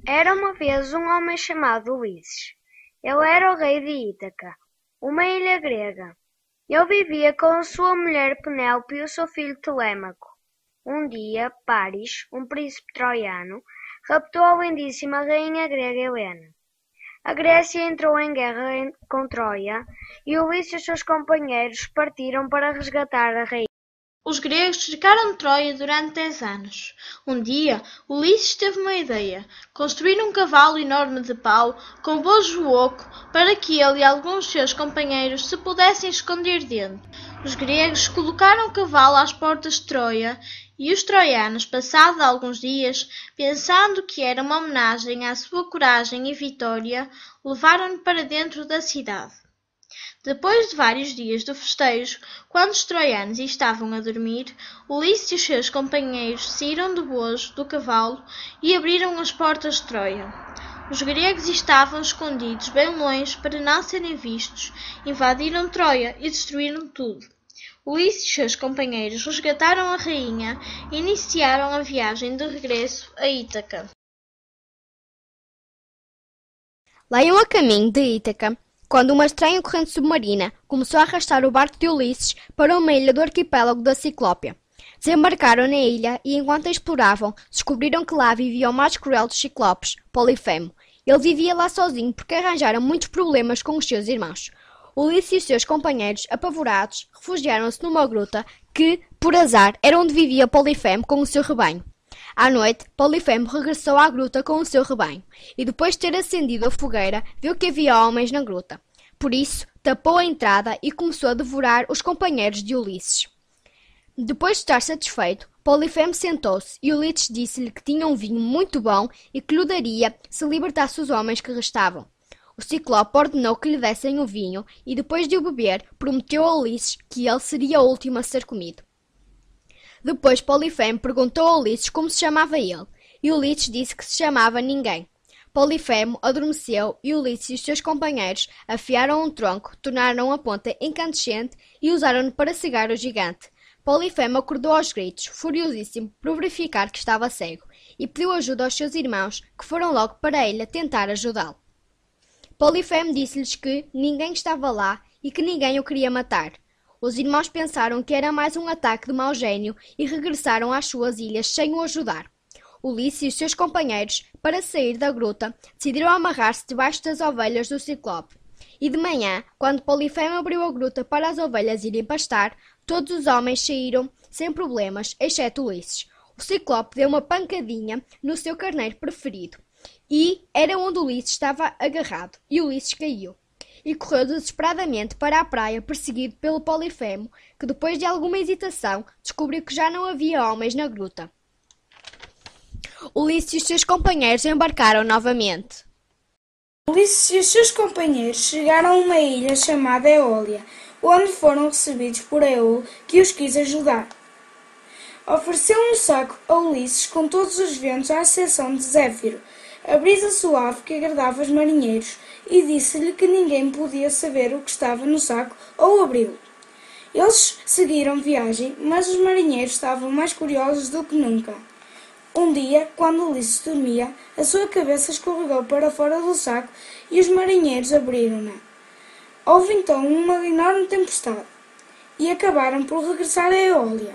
Era uma vez um homem chamado Ulisses. Ele era o rei de Ítaca, uma ilha grega. Ele vivia com a sua mulher Penélope e o seu filho Telêmaco. Um dia, Páris, um príncipe troiano, raptou a lindíssima rainha grega Helena. A Grécia entrou em guerra com Troia e Ulisses e os seus companheiros partiram para resgatar a rainha. Os gregos cercaram Troia durante 10 anos. Um dia, Ulisses teve uma ideia: construir um cavalo enorme de pau com bojo oco para que ele e alguns de seus companheiros se pudessem esconder dentro. Os gregos colocaram o cavalo às portas de Troia e os troianos, passados alguns dias, pensando que era uma homenagem à sua coragem e vitória, levaram-no para dentro da cidade. Depois de vários dias de festejo, quando os troianos estavam a dormir, Ulisses e os seus companheiros saíram do bojo do cavalo e abriram as portas de Troia. Os gregos estavam escondidos bem longe para não serem vistos, invadiram Troia e destruíram tudo. Ulisses e os seus companheiros resgataram a rainha e iniciaram a viagem de regresso a Ítaca. Lá iam a caminho de Ítaca, quando uma estranha corrente submarina começou a arrastar o barco de Ulisses para uma ilha do arquipélago da Ciclópia. Desembarcaram na ilha e, enquanto a exploravam, descobriram que lá vivia o mais cruel dos ciclopes, Polifemo. Ele vivia lá sozinho porque arranjaram muitos problemas com os seus irmãos. Ulisses e os seus companheiros, apavorados, refugiaram-se numa gruta que, por azar, era onde vivia Polifemo com o seu rebanho. À noite, Polifemo regressou à gruta com o seu rebanho, e depois de ter acendido a fogueira, viu que havia homens na gruta. Por isso, tapou a entrada e começou a devorar os companheiros de Ulisses. Depois de estar satisfeito, Polifemo sentou-se e Ulisses disse-lhe que tinha um vinho muito bom e que lhe daria se libertasse os homens que restavam. O Ciclope ordenou que lhe dessem o vinho e, depois de o beber, prometeu a Ulisses que ele seria o último a ser comido. Depois Polifemo perguntou a Ulisses como se chamava ele, e Ulisses disse que se chamava Ninguém. Polifemo adormeceu e Ulisses e os seus companheiros afiaram um tronco, tornaram a ponta incandescente e usaram-no para cegar o gigante. Polifemo acordou aos gritos, furiosíssimo por verificar que estava cego, e pediu ajuda aos seus irmãos, que foram logo para a ilha tentar ajudá-lo. Polifemo disse-lhes que ninguém estava lá e que ninguém o queria matar. Os irmãos pensaram que era mais um ataque de mau gênio e regressaram às suas ilhas sem o ajudar. Ulisses e os seus companheiros, para sair da gruta, decidiram amarrar-se debaixo das ovelhas do Ciclope. E de manhã, quando Polifemo abriu a gruta para as ovelhas irem pastar, todos os homens saíram sem problemas, exceto Ulisses. O Ciclope deu uma pancadinha no seu carneiro preferido, e era onde Ulisses estava agarrado, e Ulisses caiu. E correu desesperadamente para a praia, perseguido pelo Polifemo, que depois de alguma hesitação descobriu que já não havia homens na gruta. Ulisses e os seus companheiros embarcaram novamente. Ulisses e os seus companheiros chegaram a uma ilha chamada Eólia, onde foram recebidos por Eolo, que os quis ajudar. Ofereceu um saco a Ulisses com todos os ventos à exceção de Zéfiro, a brisa suave que agradava aos marinheiros, e disse-lhe que ninguém podia saber o que estava no saco ou abri-lo. Eles seguiram viagem, mas os marinheiros estavam mais curiosos do que nunca. Um dia, quando Ulisses dormia, a sua cabeça escorregou para fora do saco e os marinheiros abriram-na. Houve então uma enorme tempestade, e acabaram por regressar a Eólia.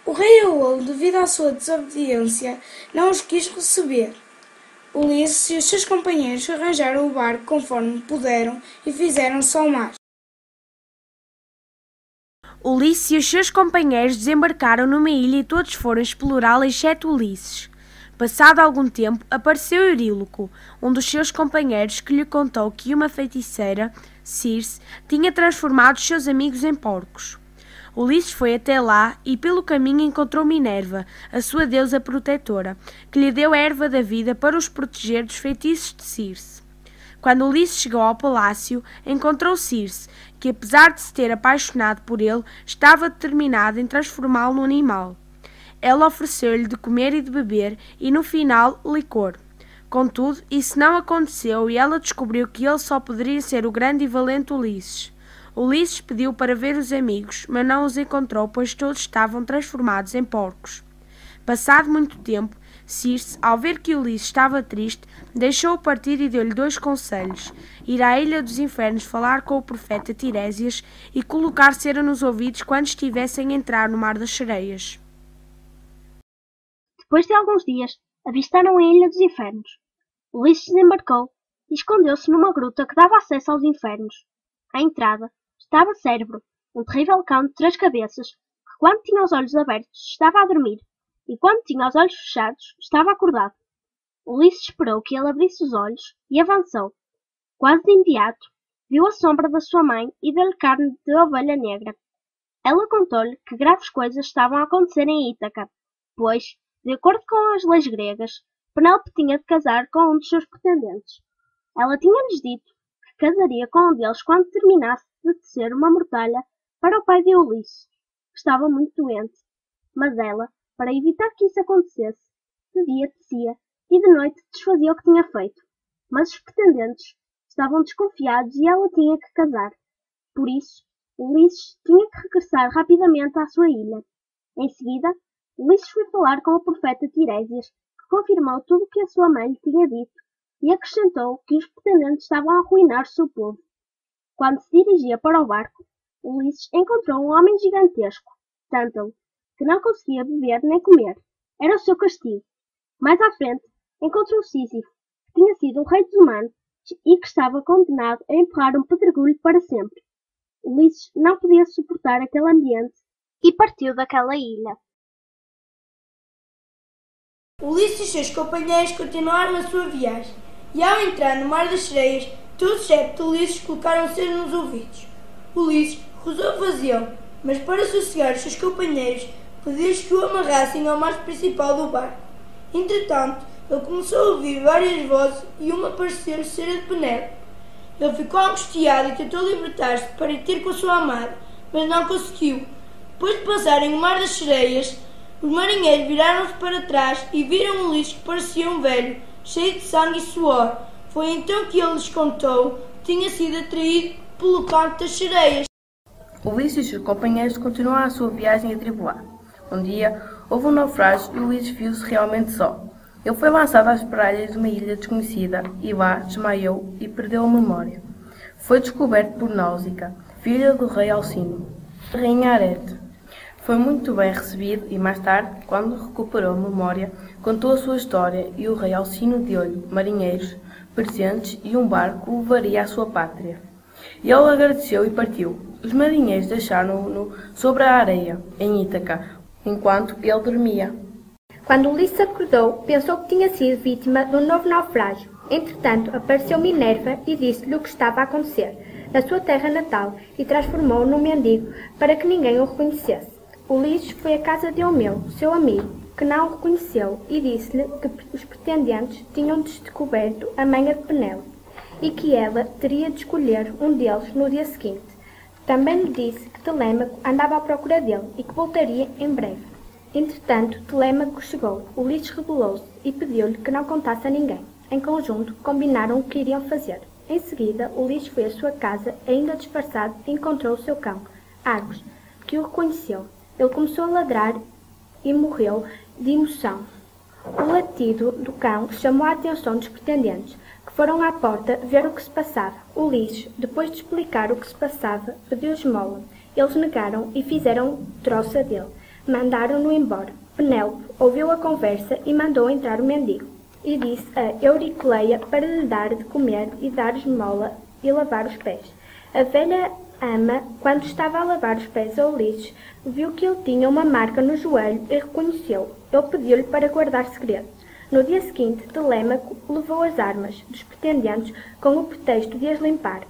O rei Eolo, devido à sua desobediência, não os quis receber. Ulisses e os seus companheiros arranjaram o barco conforme puderam e fizeram-se ao mar. Ulisses e os seus companheiros desembarcaram numa ilha e todos foram explorá-la, exceto Ulisses. Passado algum tempo, apareceu Euríloco, um dos seus companheiros, que lhe contou que uma feiticeira, Circe, tinha transformado os seus amigos em porcos. Ulisses foi até lá e pelo caminho encontrou Minerva, a sua deusa protetora, que lhe deu a erva da vida para os proteger dos feitiços de Circe. Quando Ulisses chegou ao palácio, encontrou Circe, que apesar de se ter apaixonado por ele, estava determinada em transformá-lo num animal. Ela ofereceu-lhe de comer e de beber e, no final, licor. Contudo, isso não aconteceu e ela descobriu que ele só poderia ser o grande e valente Ulisses. Ulisses pediu para ver os amigos, mas não os encontrou, pois todos estavam transformados em porcos. Passado muito tempo, Circe, ao ver que Ulisses estava triste, deixou-o partir e deu-lhe 2 conselhos: ir à ilha dos infernos falar com o profeta Tiresias e colocar cera nos ouvidos quando estivessem a entrar no mar das sereias. Depois de alguns dias, avistaram a ilha dos infernos. Ulisses desembarcou e escondeu-se numa gruta que dava acesso aos infernos. À entrada estava Cérebro, um terrível cão de 3 cabeças, que quando tinha os olhos abertos estava a dormir, e quando tinha os olhos fechados estava acordado. Ulisses esperou que ele abrisse os olhos e avançou. Quase de imediato, viu a sombra da sua mãe e deu-lhe carne de ovelha negra. Ela contou-lhe que graves coisas estavam a acontecer em Ítaca, pois, de acordo com as leis gregas, Penélope tinha de casar com um dos seus pretendentes. Ela tinha-lhes dito que casaria com um deles quando terminasse de tecer uma mortalha para o pai de Ulisses, que estava muito doente. Mas ela, para evitar que isso acontecesse, de dia tecia e de noite desfazia o que tinha feito. Mas os pretendentes estavam desconfiados e ela tinha que casar. Por isso, Ulisses tinha que regressar rapidamente à sua ilha. Em seguida, Ulisses foi falar com o profeta Tiresias, que confirmou tudo o que a sua mãe lhe tinha dito e acrescentou que os pretendentes estavam a arruinar o seu povo. Quando se dirigia para o barco, Ulisses encontrou um homem gigantesco, Tântalo, que não conseguia beber nem comer. Era o seu castigo. Mais à frente, encontrou Sísifo, que tinha sido um rei dos humanos e que estava condenado a empurrar um pedregulho para sempre. Ulisses não podia suportar aquele ambiente e partiu daquela ilha. Ulisses e seus companheiros continuaram a sua viagem, e ao entrar no mar das sereias, todos excepto Ulisses colocaram cera nos ouvidos. Ulisses recusou fazê-lo, mas para sossegar os seus companheiros, pediu-lhes que o amarrassem ao mastro principal do barco. Entretanto, ele começou a ouvir várias vozes e uma pareceu ser a de Penélope. Ele ficou angustiado e tentou libertar-se para ir ter com a sua amada, mas não conseguiu. Depois de passarem o mar das sereias, os marinheiros viraram-se para trás e viram Ulisses que parecia um velho, cheio de sangue e suor. Foi então que ele lhes contou que tinha sido atraído pelo canto das sereias. Ulisses e seus companheiros continuaram a sua viagem atribulada. Um dia, houve um naufrágio e Ulisses viu-se realmente só. Ele foi lançado às praias de uma ilha desconhecida e lá desmaiou e perdeu a memória. Foi descoberto por Náusica, filha do rei Alcino, rainha Arete. Foi muito bem recebido e mais tarde, quando recuperou a memória, contou a sua história e o rei Alcino deu-lhe marinheiros, presentes e um barco que o levaria à sua pátria. Ele agradeceu e partiu. Os marinheiros deixaram-no sobre a areia, em Ítaca, enquanto ele dormia. Quando Ulisses acordou, pensou que tinha sido vítima de um novo naufrágio. Entretanto, apareceu Minerva e disse-lhe o que estava a acontecer na sua terra natal e transformou-o num mendigo para que ninguém o reconhecesse. Ulisses foi à casa de Eumeu, seu amigo, que não o reconheceu, e disse-lhe que os pretendentes tinham descoberto a manha de Penélope e que ela teria de escolher um deles no dia seguinte. Também lhe disse que Telêmaco andava à procura dele e que voltaria em breve. Entretanto, Telêmaco chegou. Ulisses rebelou-se e pediu-lhe que não contasse a ninguém. Em conjunto, combinaram o que iriam fazer. Em seguida, Ulisses foi à sua casa, ainda disfarçado, e encontrou o seu cão, Argos, que o reconheceu. Ele começou a ladrar e morreu de emoção. O latido do cão chamou a atenção dos pretendentes, que foram à porta ver o que se passava. Ulisses, depois de explicar o que se passava, pediu esmola. Eles negaram e fizeram troça dele. Mandaram-no embora. Penélope ouviu a conversa e mandou entrar o mendigo. E disse a Euricleia para lhe dar de comer e dar esmola e lavar os pés. A velha ama, quando estava a lavar os pés a Ulisses, viu que ele tinha uma marca no joelho e reconheceu. Ele pediu-lhe para guardar segredo. No dia seguinte, Telêmaco levou as armas dos pretendentes com o pretexto de as limpar.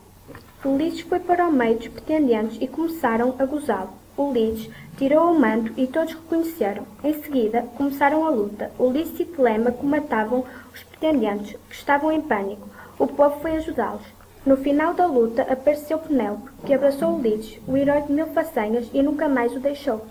Ulisses foi para o meio dos pretendentes e começaram a gozá-lo. Ulisses tirou o manto e todos reconheceram. Em seguida, começaram a luta. Ulisses e Telêmaco matavam os pretendentes, que estavam em pânico. O povo foi ajudá-los. No final da luta, apareceu Penélope, que abraçou Ulisses, o herói de 1000 façanhas, e nunca mais o deixou.